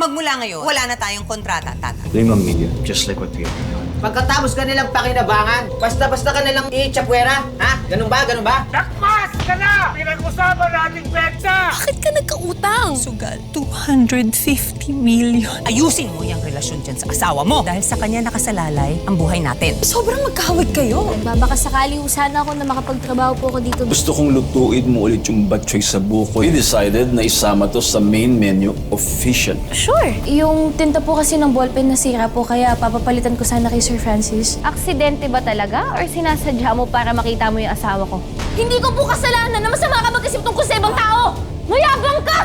Magmula ngayon, wala na tayong kontrata, Tata. 5 million, just like what we have. Pagkatapos ka nilang pakinabangan, basta-basta ka nilang i-chapwera, ha? Ganun ba? Ganun ba? Nakmas ka na! Pinag-usapan nating petsa! Bakit ka nagkautang? Sugal. 250 million. Ayusin mo yung relasyon dyan sa asawa mo. Dahil sa kanya nakasalalay ang buhay natin. Sobrang magkahawig kayo. Babakasakali sana ako na makapagtrabaho po ako dito. Gusto kong lutuin mo ulit yung batchoy sa buko. We decided na isama to sa main menu official. Sure. Yung tinta po kasi ng ballpen nasira po, kaya papapalitan ko sana kay Sir Francis. Aksidente ba talaga? Or sinasadya mo para makita mo yung asawa ko? Hindi ko po kasalanan na masama ka mag-isip tungkol sa ibang tao! Mayabang ka!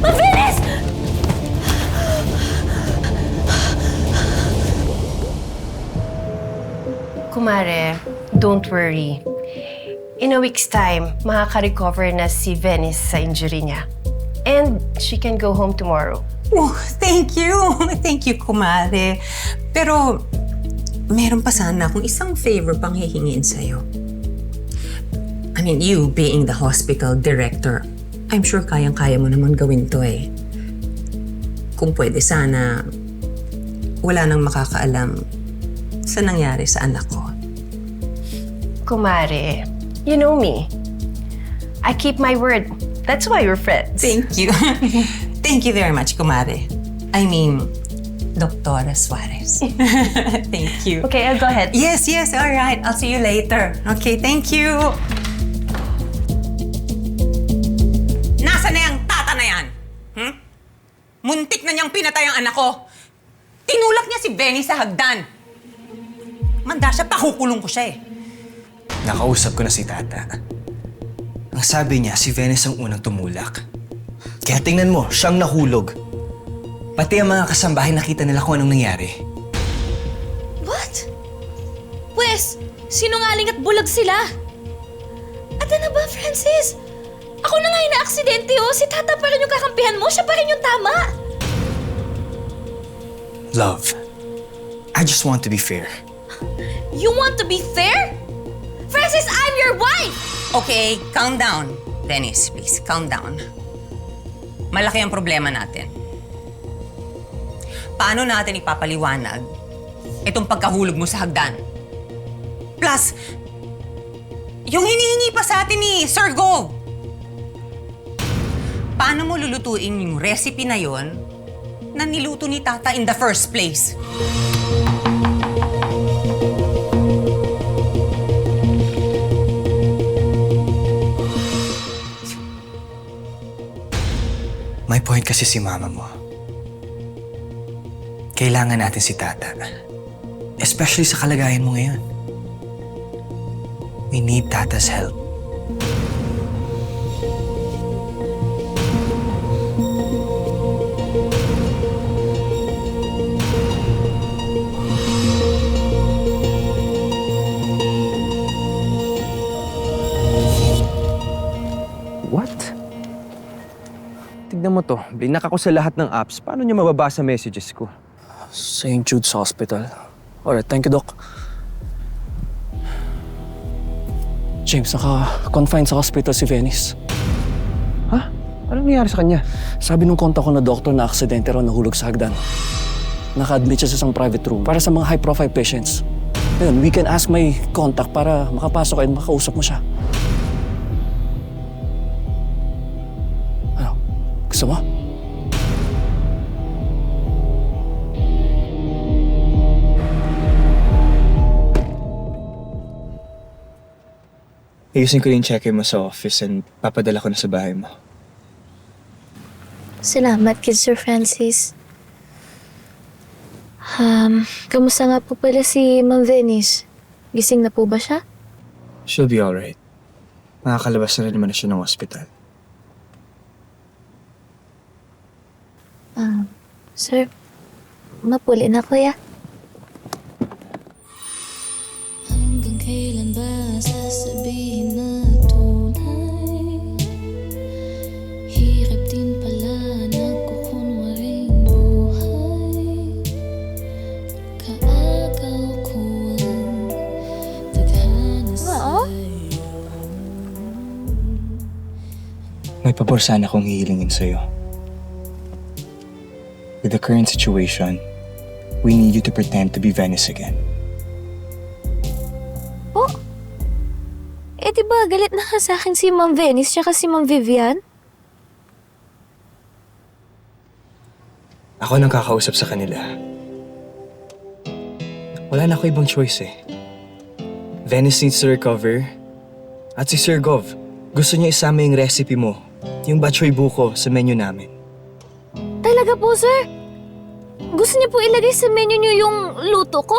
Mabilis! Kumare, don't worry. In a week's time, makaka-recover na si Venice sa injury niya. And she can go home tomorrow. Oh, thank you. Thank you, kumare. Pero, meron pa sana akong isang favor pang hihingin sa'yo. I mean, you being the hospital director, I'm sure kayang-kaya mo naman gawin to eh. Kung pwede sana, wala nang makakaalam sa nangyari sa anak ko. Kumare, you know me. I keep my word. That's why we're friends. Thank you. Thank you very much, kumare. I mean, Doctora Suarez. Thank you. Okay, I'll go ahead. Yes, all right. I'll see you later. Okay, thank you. Nasaan na yung tata na yan? Muntik na niyang pinatay ang anak ko. Tinulak niya si Benny sa hagdan. Manda siya, pakukulong ko siya eh. Nakausap ko na si Tata. Ang sabi niya, si Venice ang unang tumulak. Kaya tingnan mo, siyang nahulog. Pati ang mga kasambahay nakita nila kung anong nangyari. What? Pwes, sinungaling at bulag sila. At ano ba, Francis? Ako na nga yung na-aksidente, oh. Si Tata pa rin yung kakampihan mo. Siya pa rin yung tama. Love, I just want to be fair. You want to be fair? Francis, I'm your wife! Okay, calm down. Dennis, please, calm down. Malaki ang problema natin. Paano natin ipapaliwanag itong pagkahulog mo sa hagdan? Plus, yung hinihingi pa sa atin ni Sir Gove. Paano mo lulutuin yung recipe na yon na niluto ni Tata in the first place? May point kasi si Mama mo. Kailangan natin si Tata. Especially sa kalagayan mo ngayon. We need Tata's help. What? Tignan mo to. Blinak ako sa lahat ng apps. Paano niya mababasa messages ko? St. Jude's Hospital. Alright, thank you, Doc. James, naka-confine sa hospital si Venice. Ha? Anong nangyari sa kanya? Sabi nung kontak ko na doktor na aksidente raw nahulog sa hagdan. Naka-admit siya sa isang private room para sa mga high-profile patients. Ngayon, we can ask my contact para makapasok at makausap mo siya. Ano? Gusto mo? Ayusin ko yung check-in mo sa office and papadala ko na sa bahay mo. Salamat, kid Sir Francis. Kamusta nga po pala si Ma'am Venice? Gising na po ba siya? She'll be alright. Makakalabas na rin naman na siya ng hospital. Sir, mapuli na kuya. Hanggang kailan ba sasabihin na tunay? Hirap din pala nagkukunwaring buhay. Kaagaw ko ang tadhana sa'y May pabor sana akong hihilingin sa'yo. With the current situation, we need you to pretend to be Venice again. Oh? Eh, di ba galit na nga sa akin si Ma'am Venice tsaka si Ma'am Vivian? Ako nang kakausap sa kanila. Wala na ako ibang choice eh. Venice needs to recover. At si Sir Gov, gusto niya isama yung recipe mo, yung batchoy buko sa menu namin. Talaga po, sir? Gusto niyo po ilagay sa menu niyo yung luto ko?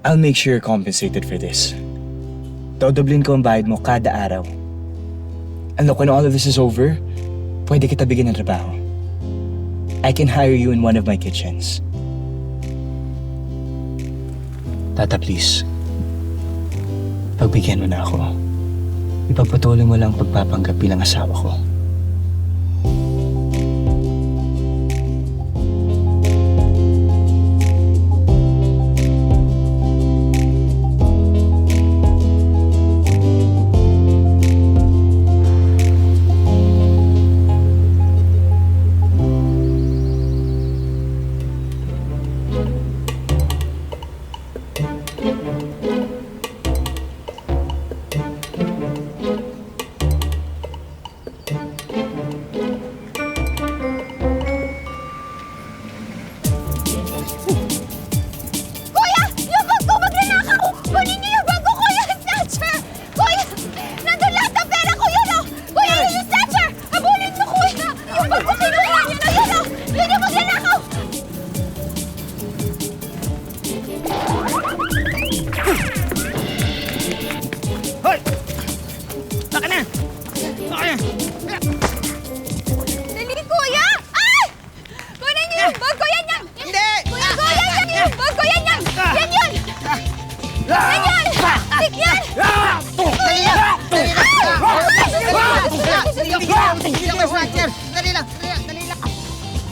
I'll make sure you're compensated for this. Dodoblin ko ang bayad mo kada araw. And look, when all of this is over, pwede kita bigyan ng trabaho. I can hire you in one of my kitchens. Tata, please. Pagbigyan mo na ako. Ipagpatuloy mo lang pagpapanggap bilang asawa ko.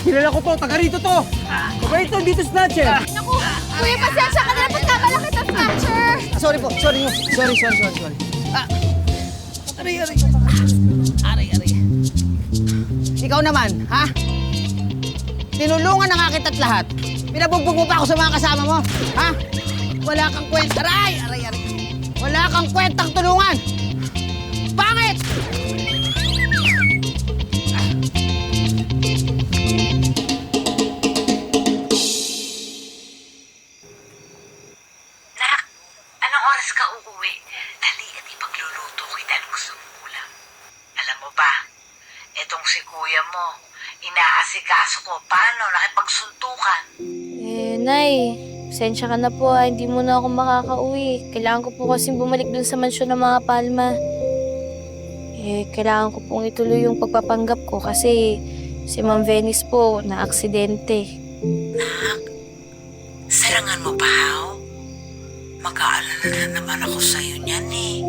Kilala ko to, taga rito to! Taga rito, dito snatcher! Naku, kuya, pasensya ka na lang. Tama lang kita, snatcher. Sorry po, sorry. Aray. Ikaw naman, ha? Tinulungan na nga kita't lahat. Pinabugbog mo pa ako sa mga kasama mo, ha? Wala kang kwenta. Aray. Wala kang kwentang tulungan. Pangit! Anong oras ka uuwi? Dali at ipagluluto kita ng gusto mong ulam. Alam mo ba, etong si kuya mo, inaasikaso ko paano nakipagsuntukan. Nay, pasensya ka na po hindi mo na ako makakauwi. Kailangan ko po kasing bumalik dun sa mansyon ng mga Palma. Kailangan ko pong ituloy yung pagpapanggap ko kasi si Ma'am Venice po na-aksidente. Nak, sarangan mo ba, How? Mag-aalala na naman ako sa'yo niyan eh.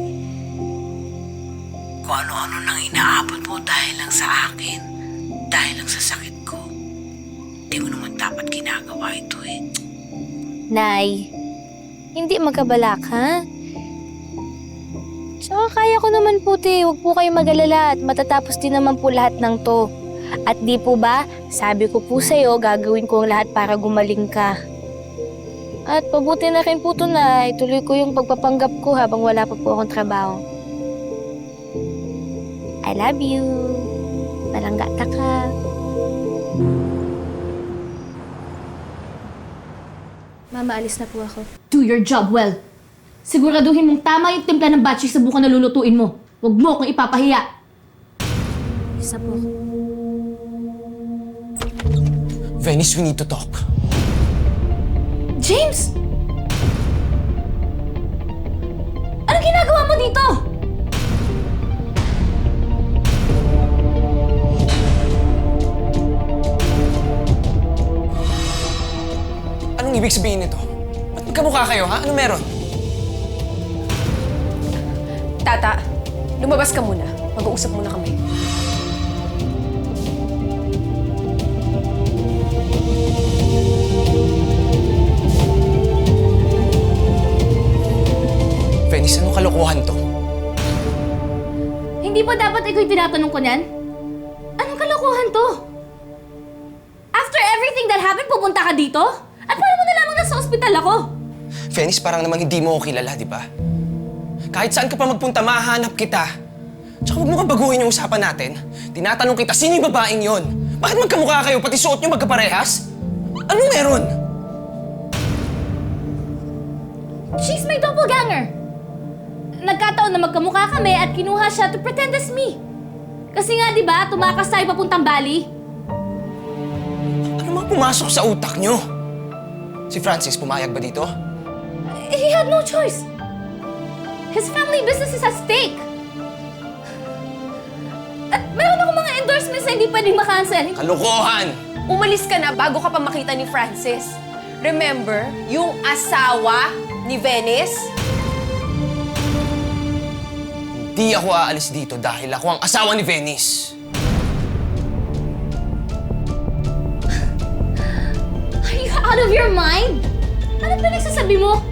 Kung ano-ano nang inaabot mo dahil lang sa akin, dahil lang sa sakit ko. Di mo naman dapat ginagawa ito eh. Nay, hindi magkabalak, ha? Tsaka kaya ko naman po, huwag po kayong mag-alala at matatapos din naman po lahat ng to. At di po ba, sabi ko po sa'yo, gagawin ko ang lahat para gumaling ka. At pabuti na rin po ito na ituloy ko yung pagpapanggap ko habang wala pa po akong trabaho. I love you. Malanggata ka. Mama, alis na po ako. Do your job well. Siguraduhin mong tama yung timpla ng batchoy sa buko na lulutuin mo. Huwag mo akong ipapahiya. Isa po. Venice, we need to talk. James! Anong ginagawa mo dito? Anong ibig sabihin nito? Ba't magkamukha kayo, ha? Ano meron? Tata, lumabas ka muna. Mag-uusap muna kami. Venice, anong kalokohan to? Hindi pa dapat ikaw yung tinatanong ko niyan? Anong kalokohan to? After everything that happened, pupunta ka dito? At paano mo nalamang nasa ospital ako? Venice, parang namang hindi mo ako kilala, di ba? Kahit saan ka pa magpunta, mahanap kita. Tsaka huwag mo kang baguhin yung usapan natin. Tinatanong kita, sino yung babaeng yon? Bakit magkamukha kayo? Pati suot nyo magkaparehas? Anong meron? She's my doppelganger. Nagkataon na magkamukha kami at kinuha siya to pretend as me. Kasi nga, di ba, tumakas tayo papuntang Bali? Ano mang pumasok sa utak nyo? Si Francis, pumayag ba dito? He had no choice. His family business is at stake. At meron ako mga endorsements na hindi pwedeng makancel. Kalokohan! Umalis ka na bago ka pa makita ni Francis. Remember, yung asawa ni Venice? Hindi ako aalis dito dahil ako ang asawa ni Venice. Are you out of your mind? Ano pinagsasabi mo?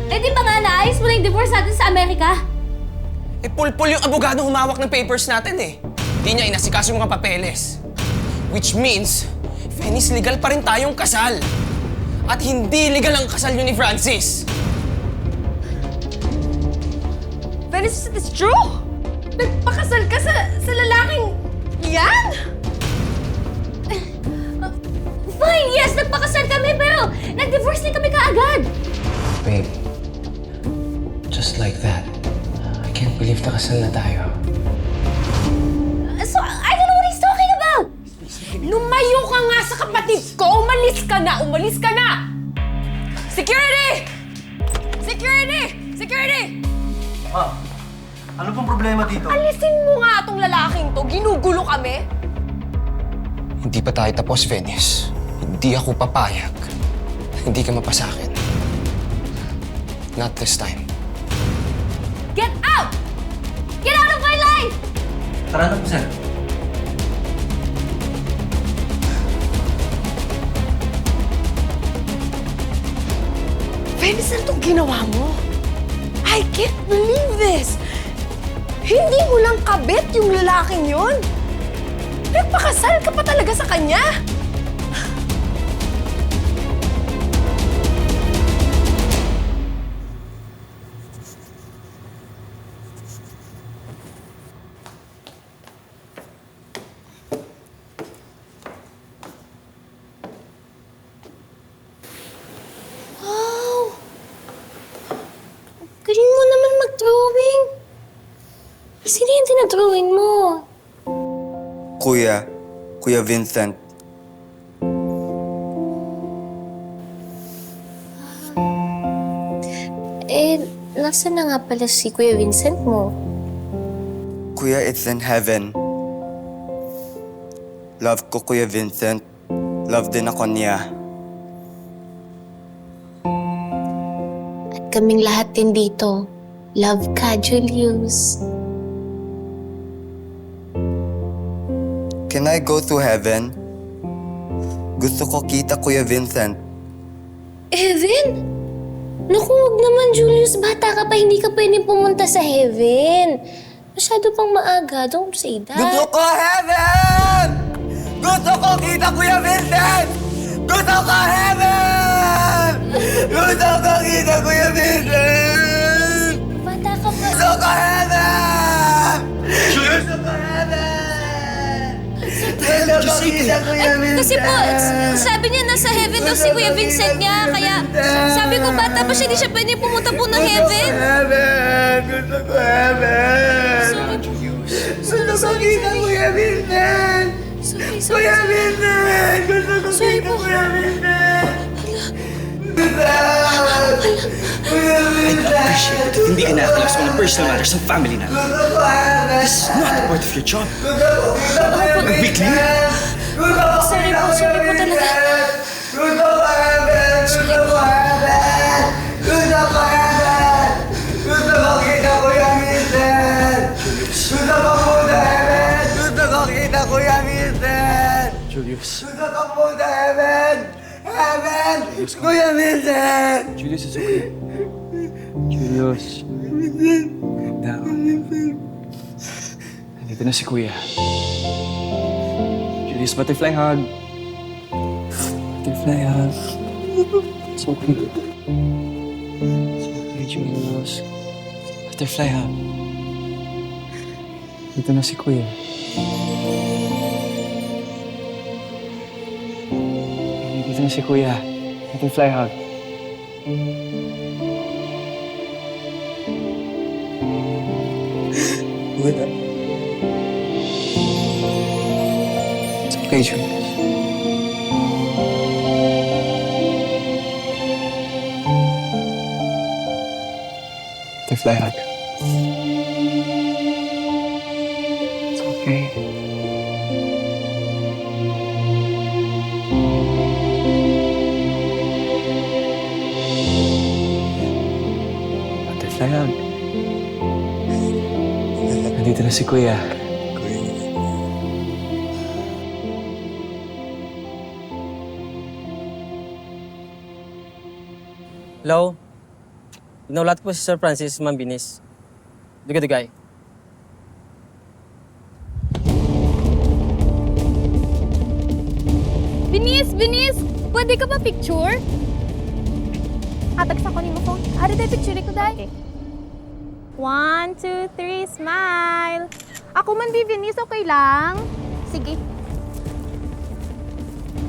Eh di ba nga naayos mo na yung divorce natin sa Amerika? Eh, pulpul yung abogado humawak ng papers natin eh. Hindi niya inasikaso yung mga papeles. Which means, Venice, legal pa rin tayong kasal. At hindi legal ang kasal yun ni Francis. Venice, is this true? Nagpakasal ka sa lalaking yan? Fine, yes, nagpakasal kami pero nag-divorce din kami kaagad. Babe, just like that, I can't believe nakasal na tayo. So, I don't know what he's talking about. Lumayo ka nga sa kapatid ko! Umalis ka na! Umalis ka na! Security! Security! Security! Ano pong problema dito? Alisin mo nga itong lalaking to. Ginugulo kami. Hindi pa tayo tapos, Venice. Hindi ako papayag. Hindi ka mapasakin. Not this time. Get out! Get out of my life! Tara na po, sir. Venice, ano itong ginawa mo? I can't believe this! Hindi mo lang kabit yung lalaking yun? Nagpakasal ka pa talaga sa kanya? Wow! Galing mo naman mag-drawing. Sino yung tinadrawing mo? Kuya Vincent. Nasaan na nga pala si Kuya Vincent mo? Kuya, it's in heaven. Love ko, Kuya Vincent. Love din ako niya. At kaming lahat din dito. Love ka, Julius. Can I go to heaven? Gusto ko kita, Kuya Vincent. Heaven? Naku, wag naman, Julius. Bata ka pa, hindi ka pwedeng pumunta sa heaven. Masyado pang maaga. Don't say that. Gusto ko heaven! Gusto ko kita, Kuya Vincent! Gusto ko heaven! Gusto ko kita, Kuya Vincent! Bata ka pa. Gusto ko heaven! Gusto ko heaven! Gusto ko kita, Kuya Vincent! Kasi po, sabi niya nasa heaven daw si Kuya Vincent niya. Kaya sabi ko, bata pa siya, di siya pwede pumunta po ng heaven. Gusto ko heaven! Gusto ko kita, Kuya Vincent! Kuya Vincent! Gusto ko kita, Kuya Vincent! Kuya Vincent! Hindi ka nakakalas mga personal matters ng family na. This is not part of your job. Weekly? Sorry po talaga. Gusto ko heaven! Gusto ko heaven! Gusto ko heaven! Gusto ko kita, Kuya Vincent! Gusto ko punta heaven! Gusto ko kita, Kuya Vincent! Julius. Gusto ko punta heaven! Heaven! Kuya Vincent! Julius, it's okay. Julius. Calm down. Dito na si Kuya. Julius, butterfly hug. Butterfly hug. It's okay. It's okay, Julius. Butterfly hug. Dito na si Kuya. Dito na si Kuya. Butterfly hug. Wala. It's okay, Julius. Butterfly hug. It's okay. Butterfly hug. Nandito na si Kuya. Hello? Inulat po si Sir Francis Mambinis. Dugay-dugay. Binis! Pwede ka ba picture? Hatag sa ko ni mo phone. Ada tayo picture ko dahil. 1, 2, 3, smile! Ako man, Binis, okay lang? Sige.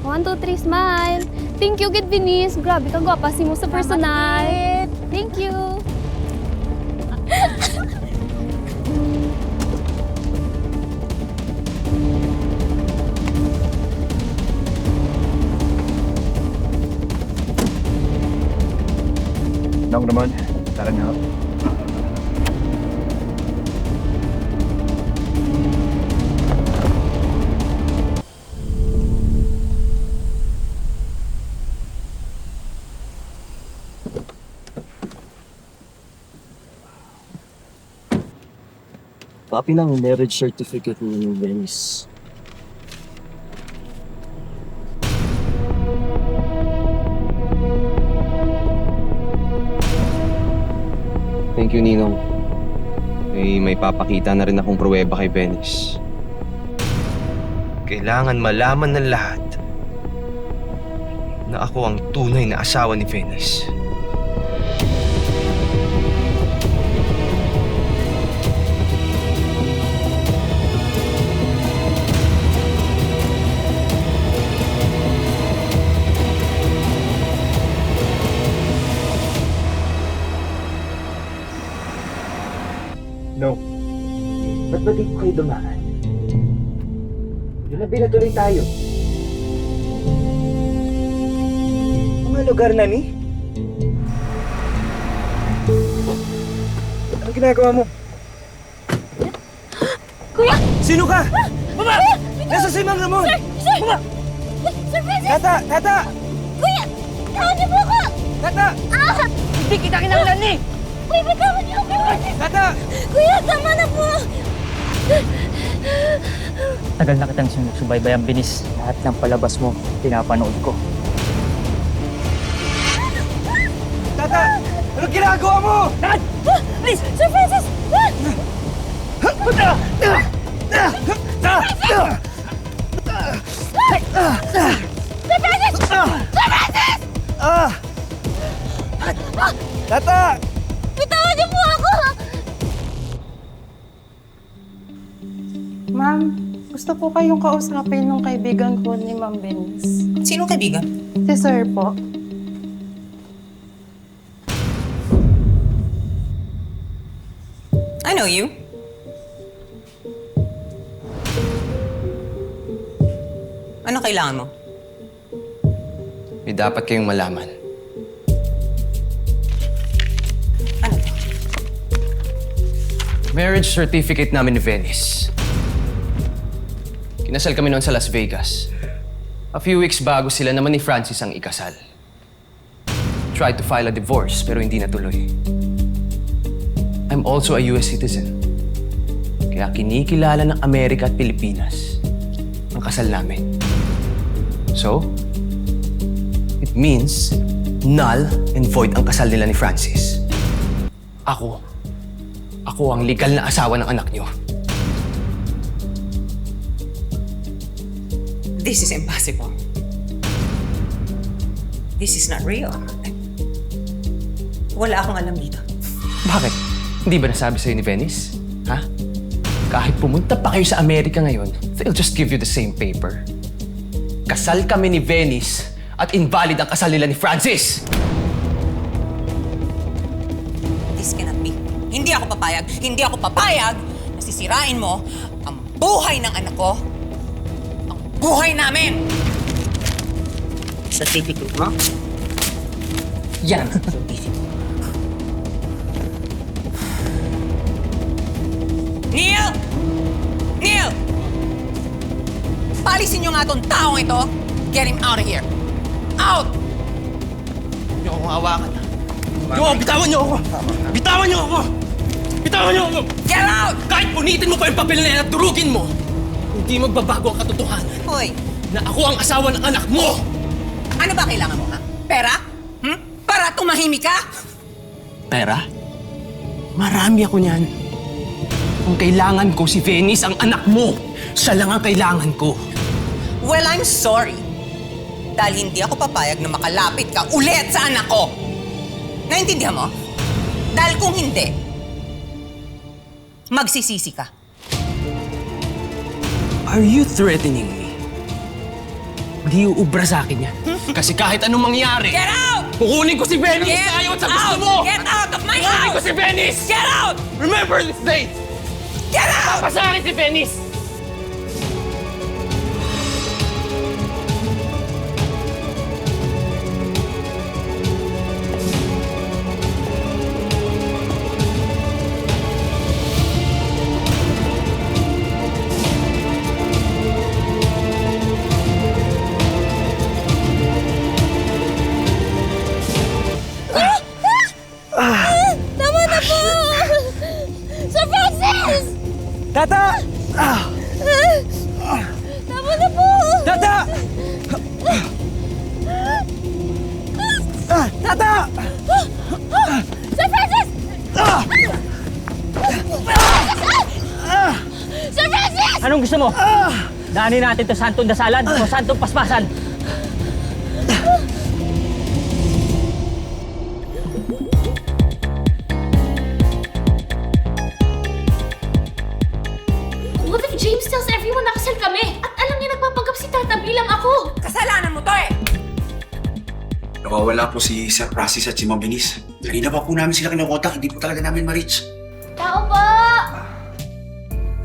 1, 2, 3, smile! Thank you, good Binis. Grabe ka, gwapa si mo sa personal. Thank you. Nang naman, tara na. Copy ng marriage certificate ni Venice. Thank you, Ninong. May papakita na rin akong pruweba kay Venice. Kailangan malaman ng lahat na ako ang tunay na asawa ni Venice. No. Ba't ba di ko kayo dumaan? Yun na binatuloy tayo. Mga lugar na ni? Anong ginagawa mo? Kuya! Sino ka? Baba! Nasa si Mang Ramon! Sir! Baba! Sir Francis! Tata! Tata! Kuya! Tawad niyo po ako! Tata! Ah! Hindi kita kinanglan ni! Kuya, bitawan niyo ako! Tata! Kuya, tama na po! Tagal na kitang sinusubaybay ang Binis. Lahat ng palabas mo, pinapanood ko. Tata! Anong ginagawa mo? Please! Sir Francis! Sir Francis! Sir Francis! Tata! Bitawan niyo po ako! Ma'am, gusto po kayong kausapin ng kaibigan ko ni Ma'am Venice. Sino kaibigan? Si Sir po. I know you. Ano kailangan mo? May dapat kayong malaman. Ano to? Marriage certificate namin ni Venice. Kinasal kami noon sa Las Vegas. A few weeks bago sila naman ni Francis ang ikasal. Tried to file a divorce pero hindi natuloy. I'm also a US citizen. Kaya kinikilala ng Amerika at Pilipinas ang kasal namin. So, it means null and void ang kasal nila ni Francis. Ako ang legal na asawa ng anak niyo. This is impossible. This is not real. Wala akong alam dito. Bakit? Hindi ba nasabi sa'yo ni Venice? Ha? Kahit pumunta pa kayo sa Amerika ngayon, they'll just give you the same paper. Kasal kami ni Venice at invalid ang kasal nila ni Francis! This cannot be. Hindi ako papayag. Hindi ako papayag na sisirain mo ang buhay ng anak ko. Ang buhay namin! Certificate mo? Yan! Neil! Neil! Palisin niyo nga tong taong ito. Get him out of here. Out! Hindi ako hawakan. Bitawan niyo ako! Bitawan niyo ako! Bitawan niyo ako! Get out! Kahit punitin mo pa yung papel na yan at durugin mo, hindi magbabago ang katotohanan. Hoy! Na ako ang asawa ng anak mo! Ano ba kailangan mo, ha? Pera? Para tumahimik ka? Pera? Marami ako niyan. Ang kailangan ko si Venice, ang anak mo. Siya lang ang kailangan ko. Well, I'm sorry. Dahil hindi ako papayag na makalapit ka ulit sa anak ko. Naintindihan mo? Dahil kung hindi, magsisisi ka. Are you threatening me? Di uubra sa akin yan. Kasi kahit anong mangyari, Get out! kukunin ko si Venice Get sa ayaw at sa gusto out! mo! Get out of my Kukunin ko house! si Venice! Get out! Remember this date! Get out! Papa sa akin si Venice! Tama na po! Sir Francis! Tata! Tama na po! Tata! Tata! Sir Francis! Sir Francis! Anong gusto mo? Daanin natin to santong dasalan o santong paspasan? What if James tells everyone na kasal kami? At alam niya nagpapanggap si Tata bilang ako? Kasalanan mo to eh! Nawawala po si Sir Francis at si Ma'am Venice. Kanina pa po namin sila kinokontak, hindi po talaga namin ma-reach. Tao po!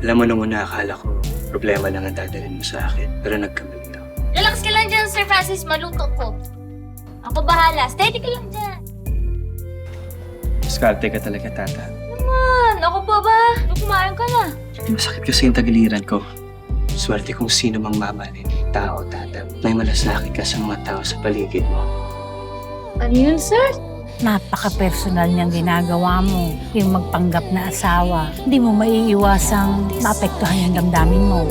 Alam mo naman na akala ko problema lang ang dadalhin mo sa akin. Pero nagkamali na. Relax ka lang dyan, Sir Francis. Maluto ko. Ako bahala. Steady ka lang dyan. Diskarte ka talaga, Tata. Naman, ako pa ba? Kumain ka na. Masakit kasi yung tagiliran ko. Swerte kung sino mang mamahalin. Tao, Tata. May malasakit ka sa mga tao sa paligid mo. Ano yun, sir? Napaka-personal niyang ginagawa mo. Yung magpanggap na asawa. Hindi mo maiiwasang maapektuhan yung damdamin mo.